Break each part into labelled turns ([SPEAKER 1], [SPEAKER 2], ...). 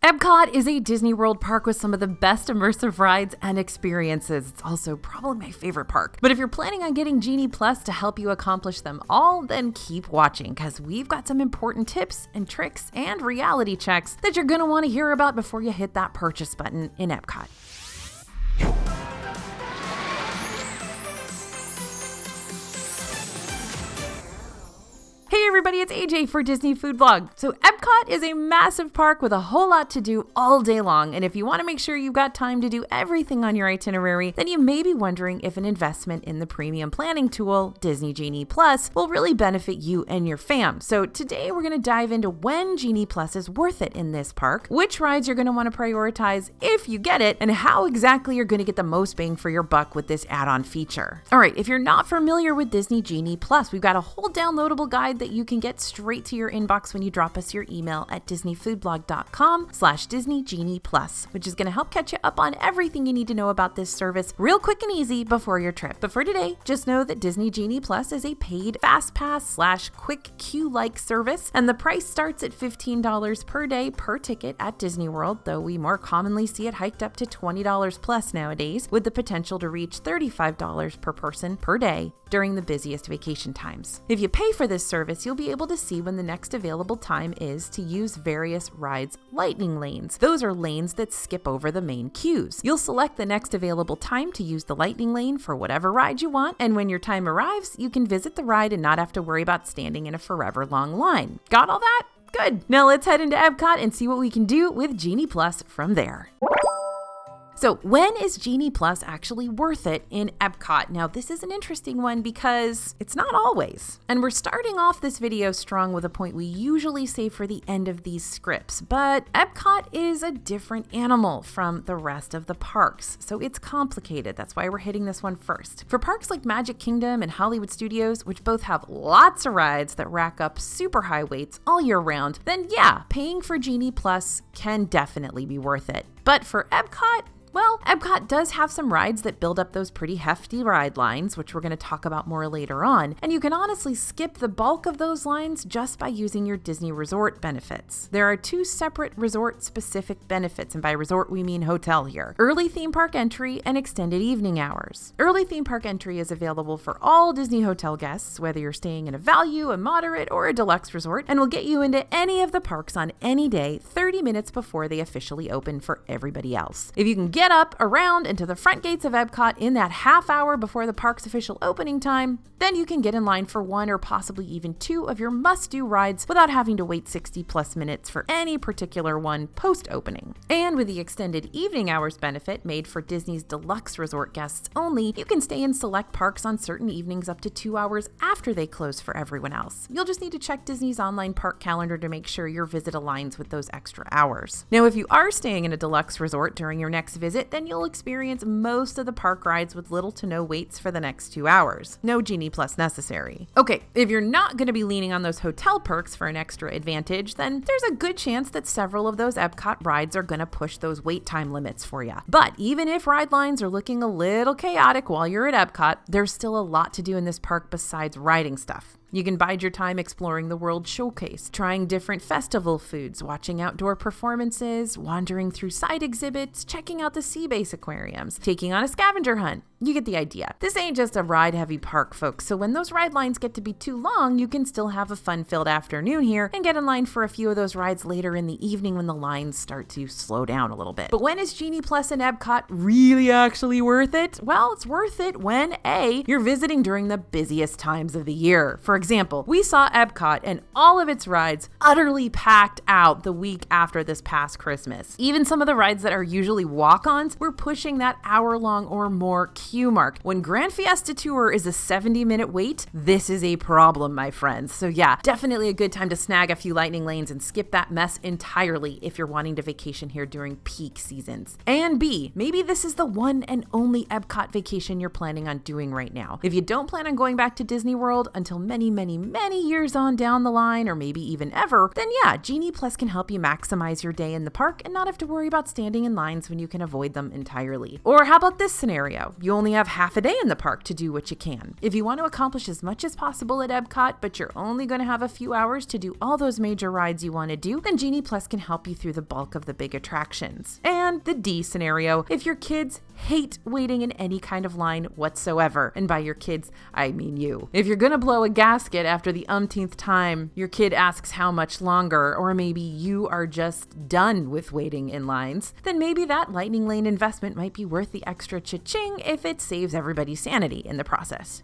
[SPEAKER 1] EPCOT is a Disney World park with some of the best immersive rides and experiences. It's also probably my favorite park. But if you're planning on getting Genie Plus to help you accomplish them all, then keep watching, because we've got some important tips and tricks and reality checks that you're going to want to hear about before you hit that purchase button in EPCOT. Hey everybody, it's AJ for Disney Food Vlog. So EPCOT is a massive park with a whole lot to do all day long, and if you want to make sure you've got time to do everything on your itinerary, then you may be wondering if an investment in the premium planning tool, Disney Genie Plus, will really benefit you and your fam. So today we're going to dive into when Genie Plus is worth it in this park, which rides you're going to want to prioritize if you get it, and how exactly you're going to get the most bang for your buck with this add-on feature. Alright, if you're not familiar with Disney Genie Plus, we've got a whole downloadable guide that you can get straight to your inbox when you drop us your email at disneyfoodblog.com/DisneyGeniePlus, which is going to help catch you up on everything you need to know about this service real quick and easy before your trip. But for today, just know that Disney Genie Plus is a paid fast pass / quick queue-like service, and the price starts at $15 per day per ticket at Disney World, though we more commonly see it hiked up to $20 plus nowadays, with the potential to reach $35 per person per day during the busiest vacation times. If you pay for this service, you'll be able to see when the next available time is to use various rides' lightning lanes. Those are lanes that skip over the main queues. You'll select the next available time to use the lightning lane for whatever ride you want, and when your time arrives, you can visit the ride and not have to worry about standing in a forever long line. Got all that? Good. Now let's head into EPCOT and see what we can do with Genie Plus from there. So when is Genie Plus actually worth it in EPCOT? Now this is an interesting one because it's not always. And we're starting off this video strong with a point we usually save for the end of these scripts, but EPCOT is a different animal from the rest of the parks, so it's complicated. That's why we're hitting this one first. For parks like Magic Kingdom and Hollywood Studios, which both have lots of rides that rack up super high waits all year round, then yeah, paying for Genie Plus can definitely be worth it. But for EPCOT, well, EPCOT does have some rides that build up those pretty hefty ride lines, which we're going to talk about more later on, and you can honestly skip the bulk of those lines just by using your Disney Resort benefits. There are two separate resort-specific benefits, and by resort we mean hotel here: early theme park entry and extended evening hours. Early theme park entry is available for all Disney hotel guests, whether you're staying in a value, a moderate, or a deluxe resort, and will get you into any of the parks on any day 30 minutes before they officially open for everybody else. If you can get up, around, and to the front gates of EPCOT in that half hour before the park's official opening time, then you can get in line for one or possibly even two of your must-do rides without having to wait 60 plus minutes for any particular one post-opening. And with the extended evening hours benefit made for Disney's deluxe resort guests only, you can stay in select parks on certain evenings up to 2 hours after they close for everyone else. You'll just need to check Disney's online park calendar to make sure your visit aligns with those extra hours. Now, if you are staying in a deluxe resort during your next visit, then you'll experience most of the park rides with little to no waits for the next 2 hours. No Genie Plus necessary. Okay, if you're not going to be leaning on those hotel perks for an extra advantage, then there's a good chance that several of those EPCOT rides are going to push those wait time limits for you. But even if ride lines are looking a little chaotic while you're at EPCOT, there's still a lot to do in this park besides riding stuff. You can bide your time exploring the World Showcase, trying different festival foods, watching outdoor performances, wandering through side exhibits, checking out the sea base aquariums, taking on a scavenger hunt. You get the idea. This ain't just a ride-heavy park, folks, so when those ride lines get to be too long, you can still have a fun-filled afternoon here and get in line for a few of those rides later in the evening when the lines start to slow down a little bit. But when is Genie Plus and EPCOT really actually worth it? Well, it's worth it when A, you're visiting during the busiest times of the year. For example, we saw EPCOT and all of its rides utterly packed out the week after this past Christmas. Even some of the rides that are usually walk-ons were pushing that hour-long or more queue mark. When Grand Fiesta Tour is a 70-minute wait, this is a problem, my friends. So yeah, definitely a good time to snag a few lightning lanes and skip that mess entirely if you're wanting to vacation here during peak seasons. And B, maybe this is the one and only EPCOT vacation you're planning on doing right now. If you don't plan on going back to Disney World until many years on down the line, or maybe even ever, then yeah, Genie Plus can help you maximize your day in the park and not have to worry about standing in lines when you can avoid them entirely. Or how about this scenario? You only have half a day in the park to do what you can. If you want to accomplish as much as possible at EPCOT, but you're only going to have a few hours to do all those major rides you want to do, then Genie Plus can help you through the bulk of the big attractions. And the D scenario, if your kids hate waiting in any kind of line whatsoever, and by your kids, I mean you. If you're gonna blow a gasket after the umpteenth time your kid asks how much longer, or maybe you are just done with waiting in lines, then maybe that lightning lane investment might be worth the extra cha-ching if it saves everybody's sanity in the process.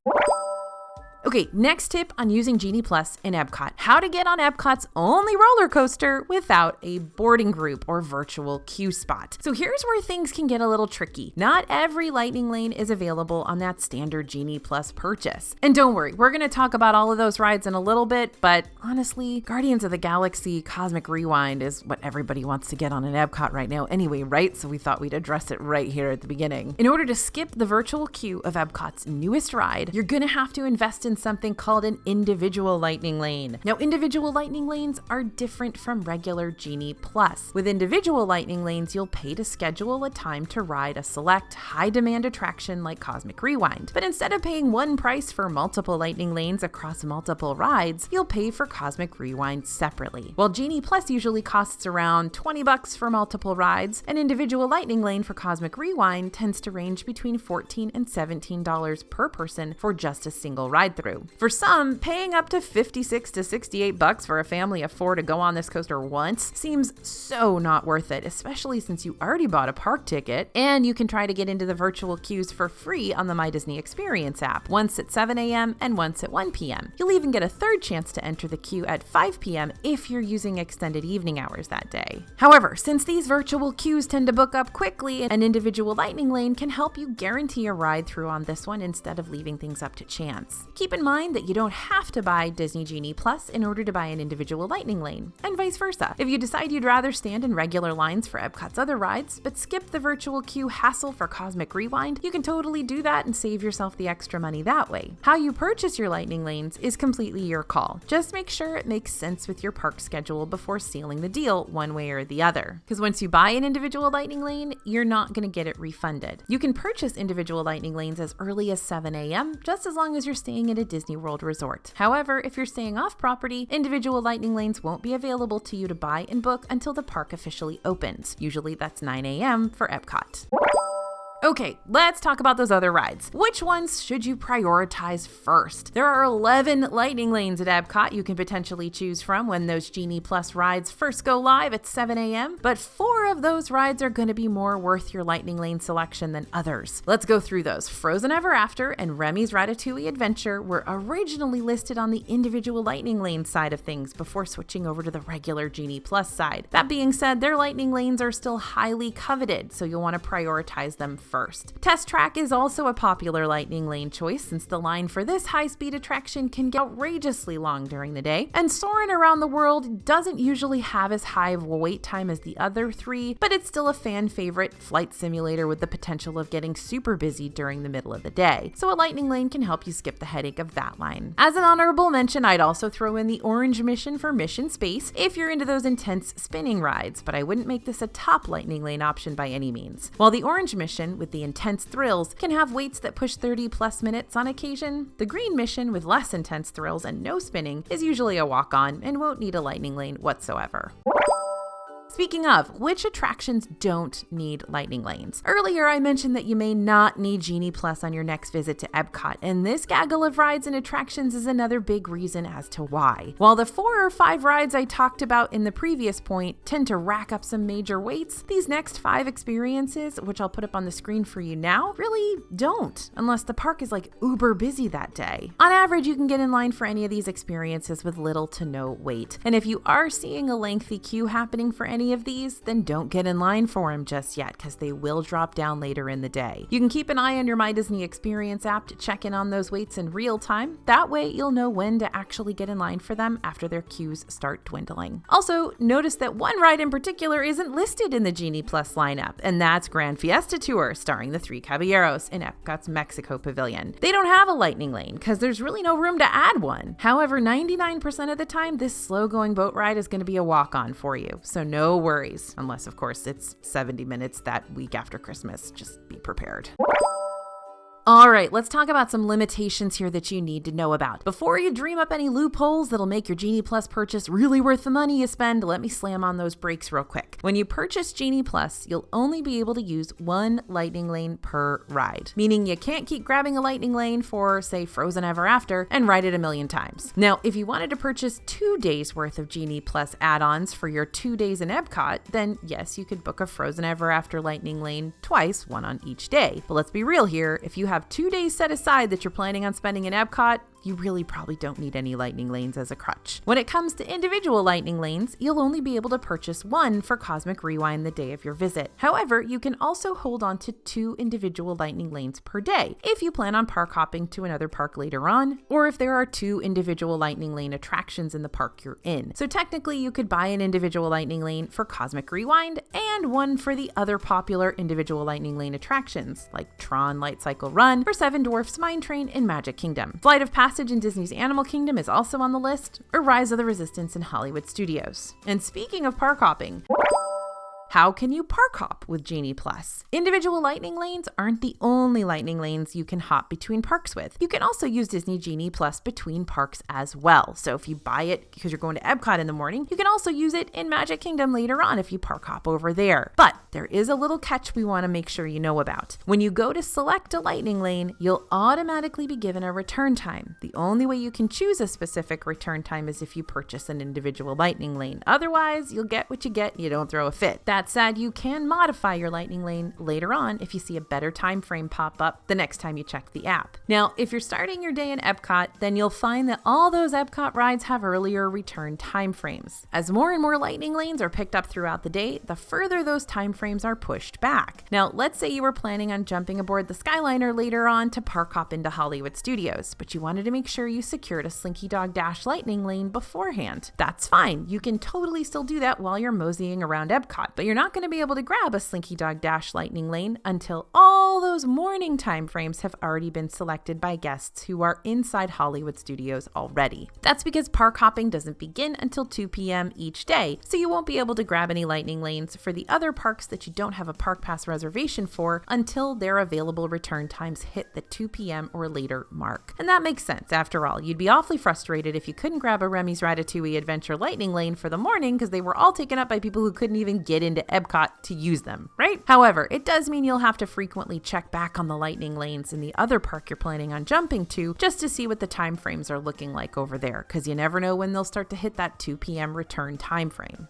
[SPEAKER 1] Okay, next tip on using Genie Plus in EPCOT. How to get on EPCOT's only roller coaster without a boarding group or virtual queue spot. So here's where things can get a little tricky. Not every lightning lane is available on that standard Genie Plus purchase. And don't worry, we're gonna talk about all of those rides in a little bit, but honestly, Guardians of the Galaxy Cosmic Rewind is what everybody wants to get on an EPCOT right now anyway, right? So we thought we'd address it right here at the beginning. In order to skip the virtual queue of EPCOT's newest ride, you're gonna have to invest in something called an individual lightning lane. Now, individual lightning lanes are different from regular Genie Plus. With individual lightning lanes, you'll pay to schedule a time to ride a select high-demand attraction like Cosmic Rewind. But instead of paying one price for multiple lightning lanes across multiple rides, you'll pay for Cosmic Rewind separately. While Genie Plus usually costs around $20 for multiple rides, an individual lightning lane for Cosmic Rewind tends to range between $14 and $17 per person for just a single ride-through. For some, paying up to $56 to $68 for a family of 4 to go on this coaster once seems so not worth it, especially since you already bought a park ticket, and you can try to get into the virtual queues for free on the My Disney Experience app, once at 7 a.m. and once at 1 p.m. You'll even get a third chance to enter the queue at 5 p.m. if you're using extended evening hours that day. However, since these virtual queues tend to book up quickly, an individual lightning lane can help you guarantee a ride through on this one instead of leaving things up to chance. Keep in mind that you don't have to buy Disney Genie Plus in order to buy an individual lightning lane, and vice versa. If you decide you'd rather stand in regular lines for EPCOT's other rides, but skip the virtual queue hassle for Cosmic Rewind, you can totally do that and save yourself the extra money that way. How you purchase your lightning lanes is completely your call. Just make sure it makes sense with your park schedule before sealing the deal one way or the other. Because once you buy an individual lightning lane, you're not going to get it refunded. You can purchase individual lightning lanes as early as 7 a.m., just as long as you're staying at a Disney World resort. However, if you're staying off property, individual lightning lanes won't be available to you to buy and book until the park officially opens. Usually that's 9 a.m. for EPCOT. Okay, let's talk about those other rides. Which ones should you prioritize first? There are 11 lightning lanes at EPCOT you can potentially choose from when those Genie Plus rides first go live at 7 a.m., but 4 of those rides are going to be more worth your lightning lane selection than others. Let's go through those. Frozen Ever After and Remy's Ratatouille Adventure were originally listed on the individual lightning lane side of things before switching over to the regular Genie Plus side. That being said, their lightning lanes are still highly coveted, so you'll want to prioritize them first. Test Track is also a popular lightning lane choice since the line for this high-speed attraction can get outrageously long during the day, and Soarin' Around the World doesn't usually have as high of a wait time as the other 3, but it's still a fan favorite flight simulator with the potential of getting super busy during the middle of the day, so a lightning lane can help you skip the headache of that line. As an honorable mention, I'd also throw in the Orange Mission for Mission Space if you're into those intense spinning rides, but I wouldn't make this a top lightning lane option by any means. While the Orange Mission, with the intense thrills, can have waits that push 30+ minutes on occasion, the Green Mission, with less intense thrills and no spinning, is usually a walk-on and won't need a lightning lane whatsoever. Speaking of, which attractions don't need lightning lanes? Earlier, I mentioned that you may not need Genie Plus on your next visit to EPCOT, and this gaggle of rides and attractions is another big reason as to why. While the 4 or 5 rides I talked about in the previous point tend to rack up some major waits, these next 5 experiences, which I'll put up on the screen for you now, really don't, unless the park is like uber busy that day. On average, you can get in line for any of these experiences with little to no wait, and if you are seeing a lengthy queue happening for any of these, then don't get in line for them just yet, because they will drop down later in the day. You can keep an eye on your My Disney Experience app to check in on those waits in real time. That way you'll know when to actually get in line for them after their queues start dwindling. Also, notice that one ride in particular isn't listed in the Genie Plus lineup, and that's Grand Fiesta Tour, starring the 3 Caballeros in EPCOT's Mexico Pavilion. They don't have a lightning lane because there's really no room to add one. However, 99% of the time, this slow-going boat ride is going to be a walk-on for you, so no worries, unless of course it's 70 minutes that week after Christmas. Just be prepared. All right, let's talk about some limitations here that you need to know about. Before you dream up any loopholes that'll make your Genie Plus purchase really worth the money you spend, let me slam on those brakes real quick. When you purchase Genie Plus, you'll only be able to use one lightning lane per ride, meaning you can't keep grabbing a lightning lane for, say, Frozen Ever After and ride it a million times. Now, if you wanted to purchase 2 days worth of Genie Plus add-ons for your 2 days in EPCOT, then yes, you could book a Frozen Ever After lightning lane twice, one on each day. But let's be real here, if you have 2 days set aside that you're planning on spending in EPCOT, you really probably don't need any lightning lanes as a crutch. When it comes to individual lightning lanes, you'll only be able to purchase one for Cosmic Rewind the day of your visit. However, you can also hold on to 2 individual lightning lanes per day if you plan on park hopping to another park later on, or if there are 2 individual lightning lane attractions in the park you're in. So technically, you could buy an individual lightning lane for Cosmic Rewind and one for the other popular individual lightning lane attractions, like Tron Light Cycle Run or Seven Dwarfs Mine Train in Magic Kingdom. Flight of Passage in Disney's Animal Kingdom is also on the list, or Rise of the Resistance in Hollywood Studios. And speaking of park hopping, how can you park hop with Genie Plus? Individual lightning lanes aren't the only lightning lanes you can hop between parks with. You can also use Disney Genie Plus between parks as well. So if you buy it because you're going to EPCOT in the morning, you can also use it in Magic Kingdom later on if you park hop over there. But there is a little catch we want to make sure you know about. When you go to select a lightning lane, you'll automatically be given a return time. The only way you can choose a specific return time is if you purchase an individual lightning lane. Otherwise, you'll get what you get and you don't throw a fit. That said, you can modify your lightning lane later on if you see a better time frame pop up the next time you check the app. Now, if you're starting your day in EPCOT, then you'll find that all those EPCOT rides have earlier return time frames. As more and more lightning lanes are picked up throughout the day, the further those time frames are pushed back. Now, let's say you were planning on jumping aboard the Skyliner later on to park hop into Hollywood Studios, but you wanted to make sure you secured a Slinky Dog Dash lightning lane beforehand. That's fine. You can totally still do that while you're moseying around EPCOT, but you're not going to be able to grab a Slinky Dog Dash lightning lane until all those morning time frames have already been selected by guests who are inside Hollywood Studios already. That's because park hopping doesn't begin until 2 p.m. each day, so you won't be able to grab any lightning lanes for the other parks that you don't have a park pass reservation for until their available return times hit the 2 p.m. or later mark. And that makes sense. After all, you'd be awfully frustrated if you couldn't grab a Remy's Ratatouille Adventure lightning lane for the morning because they were all taken up by people who couldn't even get into EPCOT to use them, right? However, it does mean you'll have to frequently check back on the lightning lanes in the other park you're planning on jumping to just to see what the time frames are looking like over there, because you never know when they'll start to hit that 2 p.m. return time frame.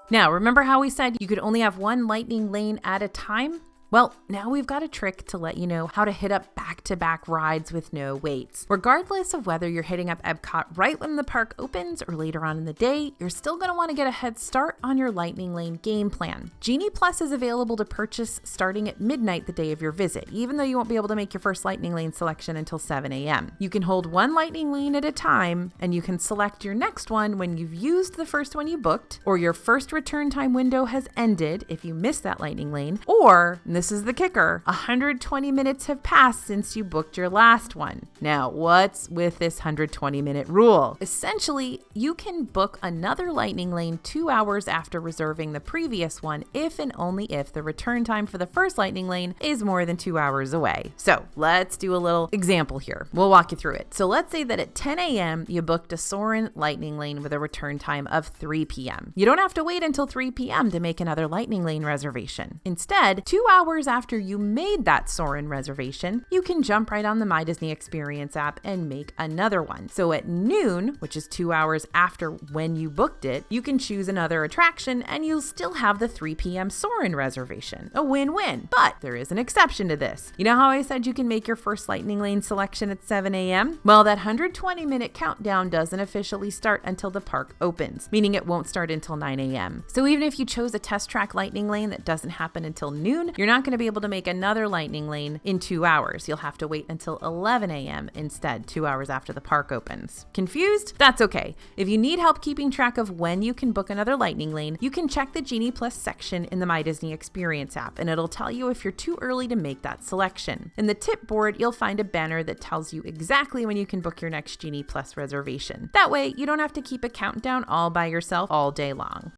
[SPEAKER 1] Now, remember how we said you could only have one lightning lane at a time? Well, now we've got a trick to let you know how to hit up back-to-back rides with no waits. Regardless of whether you're hitting up EPCOT right when the park opens or later on in the day, you're still going to want to get a head start on your lightning lane game plan. Genie Plus is available to purchase starting at midnight the day of your visit, even though you won't be able to make your first lightning lane selection until 7 a.m. You can hold one lightning lane at a time, and you can select your next one when you've used the first one you booked, or your first return time window has ended if you missed that lightning lane, or, and this is the kicker, 120 minutes have passed since you booked your last one. Now, what's with this 120-minute rule? Essentially, you can book another lightning lane 2 hours after reserving the previous one if and only if the return time for the first lightning lane is more than 2 hours away. So let's do a little example here. We'll walk you through it. So let's say that at 10 a.m. you booked a Soarin' lightning lane with a return time of 3 p.m. You don't have to wait until 3 p.m. to make another lightning lane reservation. Instead, 2 hours after you made that Soarin' reservation, you can jump right on the My Disney Experience app and make another one. So at noon, which is 2 hours after when you booked it, you can choose another attraction and you'll still have the 3 p.m. Soarin' reservation. A win-win. But there is an exception to this. You know how I said you can make your first lightning lane selection at 7 a.m.? Well, that 120-minute countdown doesn't officially start until the park opens, meaning it won't start until 9 a.m. So even if you chose a test track lightning lane that doesn't happen until noon, you're not going to be able to make another lightning lane in 2 hours. You'll have to wait until 11 a.m. instead, 2 hours after the park opens. Confused? That's okay. If you need help keeping track of when you can book another lightning lane, you can check the Genie Plus section in the My Disney Experience app, and it'll tell you if you're too early to make that selection. In the tip board, you'll find a banner that tells you exactly when you can book your next Genie Plus reservation. That way, you don't have to keep a countdown all by yourself all day long.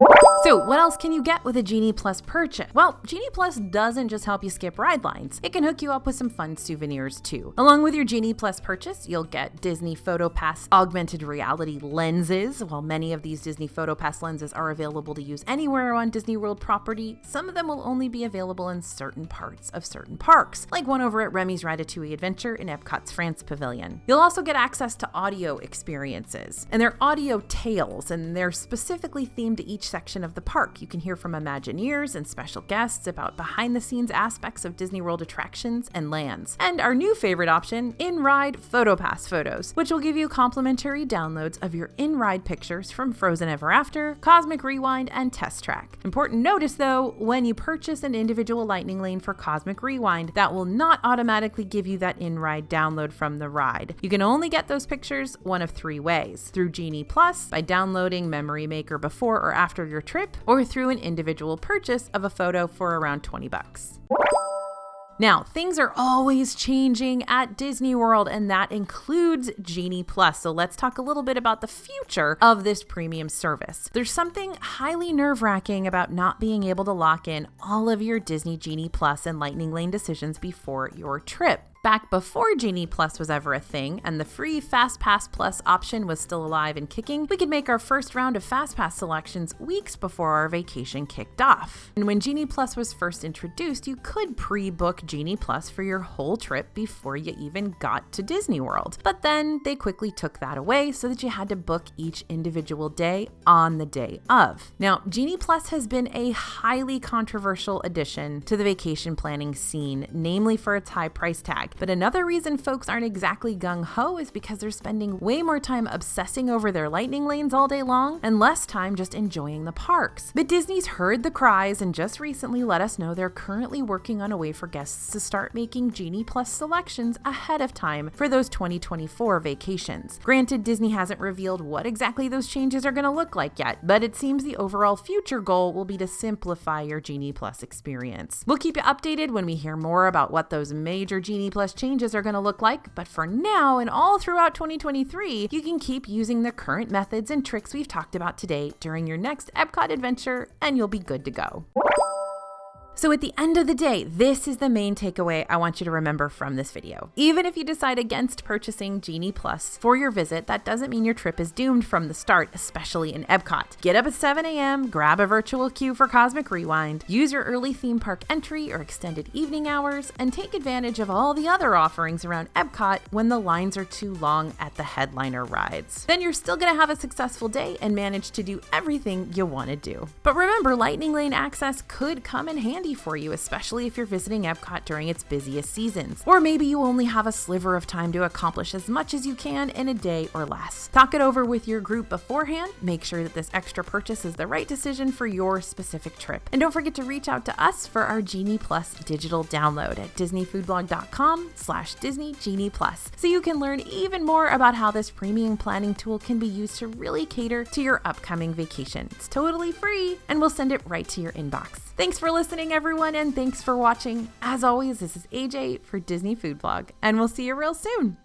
[SPEAKER 1] So what else can you get with a Genie Plus purchase? Well, Genie Plus doesn't doesn't just help you skip ride lines, it can hook you up with some fun souvenirs too. Along with your Genie Plus purchase, you'll get Disney PhotoPass augmented reality lenses. While many of these Disney PhotoPass lenses are available to use anywhere on Disney World property, some of them will only be available in certain parts of certain parks, like one over at Remy's Ratatouille Adventure in Epcot's France Pavilion. You'll also get access to audio experiences, and they're audio tales, and they're specifically themed to each section of the park. You can hear from Imagineers and special guests about behind-the-scenes aspects of Disney World attractions and lands. And our new favorite option, in-ride PhotoPass photos, which will give you complimentary downloads of your in-ride pictures from Frozen Ever After, Cosmic Rewind, and Test Track. Important notice though, when you purchase an individual lightning lane for Cosmic Rewind, that will not automatically give you that in-ride download from the ride. You can only get those pictures one of three ways: through Genie Plus, by downloading Memory Maker before or after your trip, or through an individual purchase of a photo for around $20. Now, things are always changing at Disney World, and that includes Genie Plus. So let's talk a little bit about the future of this premium service. There's something highly nerve-wracking about not being able to lock in all of your Disney Genie Plus and Lightning Lane decisions before your trip. Back before Genie Plus was ever a thing and the free FastPass Plus option was still alive and kicking, we could make our first round of FastPass selections weeks before our vacation kicked off. And when Genie Plus was first introduced, you could pre-book Genie Plus for your whole trip before you even got to Disney World. But then they quickly took that away so that you had to book each individual day on the day of. Now, Genie Plus has been a highly controversial addition to the vacation planning scene, namely for its high price tag. But another reason folks aren't exactly gung-ho is because they're spending way more time obsessing over their lightning lanes all day long and less time just enjoying the parks. But Disney's heard the cries and just recently let us know they're currently working on a way for guests to start making Genie Plus selections ahead of time for those 2024 vacations. Granted, Disney hasn't revealed what exactly those changes are going to look like yet, but it seems the overall future goal will be to simplify your Genie Plus experience. We'll keep you updated when we hear more about what those major Genie Plus changes are going to look like, but for now and all throughout 2023, you can keep using the current methods and tricks we've talked about today during your next Epcot adventure, and you'll be good to go. So at the end of the day, this is the main takeaway I want you to remember from this video. Even if you decide against purchasing Genie Plus for your visit, that doesn't mean your trip is doomed from the start, especially in Epcot. Get up at 7 a.m., grab a virtual queue for Cosmic Rewind, use your early theme park entry or extended evening hours, and take advantage of all the other offerings around Epcot when the lines are too long at the headliner rides. Then you're still gonna have a successful day and manage to do everything you want to do. But remember, Lightning Lane access could come in handy for you, especially if you're visiting Epcot during its busiest seasons. Or maybe you only have a sliver of time to accomplish as much as you can in a day or less. Talk it over with your group beforehand. Make sure that this extra purchase is the right decision for your specific trip. And don't forget to reach out to us for our Genie Plus digital download at disneyfoodblog.com/Disney Genie Plus, so you can learn even more about how this premium planning tool can be used to really cater to your upcoming vacation. It's totally free, and we'll send it right to your inbox. Thanks for listening, everyone, and thanks for watching. As always, this is AJ for Disney Food Blog, and we'll see you real soon.